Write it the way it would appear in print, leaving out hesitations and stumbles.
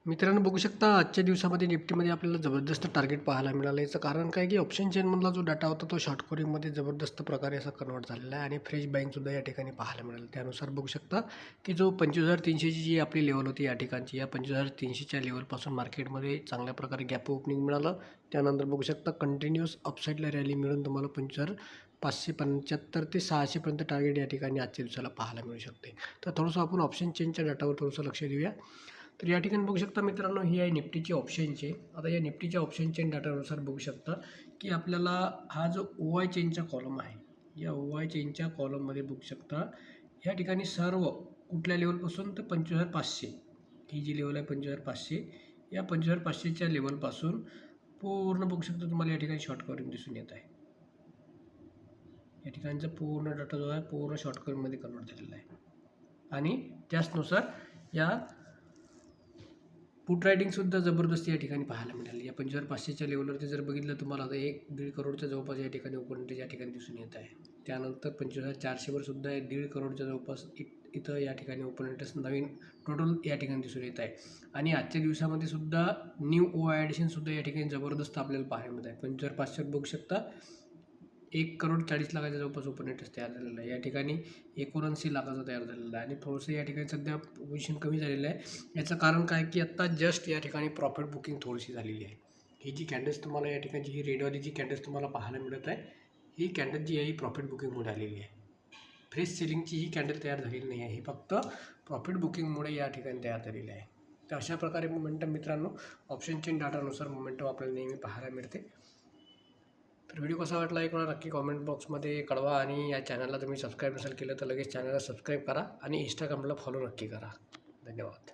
मित्रांनो बघू शकता आजच्या दिवसामध्ये निफ्टीमध्ये आपल्याला जबरदस्त टार्गेट पाहायला मिळालं. याचं कारण काय की ऑप्शन चेनमधला जो डाटा होता तो शॉर्ट कव्हरिंगमध्ये जबरदस्त प्रकारे असा कन्वर्ट झालेला आहे आणि फ्रेश बाईंगसुद्धा या ठिकाणी पाहायला मिळालं. त्यानुसार बघू शकता की जो 25,300ची जी आपली लेवल होती या ठिकाणची, या 25,300च्या लेवलपासून मार्केटमध्ये चांगल्या प्रकारे गॅप ओपनिंग मिळालं. त्यानंतर बघू शकता कंटिन्युअस अपसाईडला रॅली मिळून तुम्हाला 25,575 ते 600पर्यंत टार्गेट या ठिकाणी आजच्या दिवसाला पाहायला मिळू शकते. तर थोडंसं आपण ऑप्शन चेनच्या डाटावर थोडंसं लक्ष देऊया. तर या ठिकाणी बघू शकता मित्रांनो, ही आहे निफ्टीची ऑप्शन चेन. आता या निफ्टीच्या ऑप्शन चेन डाटानुसार बघू शकता की आपल्याला हा जो ओ वाय चेनचा कॉलम आहे, या ओ वाय चेनच्या कॉलममध्ये बघू शकता या ठिकाणी सर्व कुठल्या लेवलपासून तर 25,500 ही जी लेवल आहे 25,500, या 25,500च्या लेवलपासून पूर्ण बघू शकता तुम्हाला या ठिकाणी शॉर्ट कव्हरिंग दिसून येत आहे. या ठिकाणचा पूर्ण डाटा जो आहे पूर्ण शॉर्ट कव्हरिंगमध्ये कन्वर्ट झालेला आहे आणि त्याचनुसार या पुट रायडिंगसुद्धा जबरदस्त या ठिकाणी पाहायला मिळाली. या 25,500च्या लेवलवरती जर बघितलं तुम्हाला आता 1-1.5 करोडच्या जवळपास या ठिकाणी ओपन या ठिकाणी दिसून येत आहे. त्यानंतर 25,400वर सुद्धा 1.5 करोडच्या जवळपास इथं या ठिकाणी ओपन इंटरेस्ट नवीन टोटल या ठिकाणी दिसून येत आहे. आणि आजच्या दिवसामध्ये सुद्धा न्यू ओ आय ॲडिशनसुद्धा या ठिकाणी जबरदस्त आपल्याला पाहायला मिळत आहे. 25,500वर बघू शकता 1,40,00,000च्या जवळपास ओपन इंटरेस्ट तयार झालेला आहे. या ठिकाणी 79,00,000चा तयार झालेला आहे आणि थोडंसं या ठिकाणी सध्या पोझिशन कमी झालेलं आहे. याचं कारण काय की आत्ता जस्ट या ठिकाणी प्रॉफिट बुकिंग थोडीशी झालेली आहे. ही जी कॅन्डल्स तुम्हाला या ठिकाणची ही रेडवाली जी कॅन्डल्स तुम्हाला पाहायला मिळत आहे, ही कॅन्डल जी आहे ही प्रॉफिट बुकिंगमुळे आलेली आहे. फ्रेश सेलिंगची ही कॅन्डल तयार झालेली नाही आहे, ही फक्त प्रॉफिट बुकिंगमुळे या ठिकाणी तयार झालेली आहे. तर अशा प्रकारे मोमेंटम मित्रांनो ऑप्शन चेन डाटानुसार मोमेंटम आपल्याला नेहमी पाहायला मिळते. तर व्हिडिओ कसा वाटला एक वेळा नक्की कॉमेंट बॉक्समध्ये कळवा आणि या चॅनलला तुम्ही सबस्क्राईब नसेल केलं तर लगेच चॅनलला सबस्क्राईब करा आणि इंस्टाग्रामला फॉलो नक्की करा. धन्यवाद.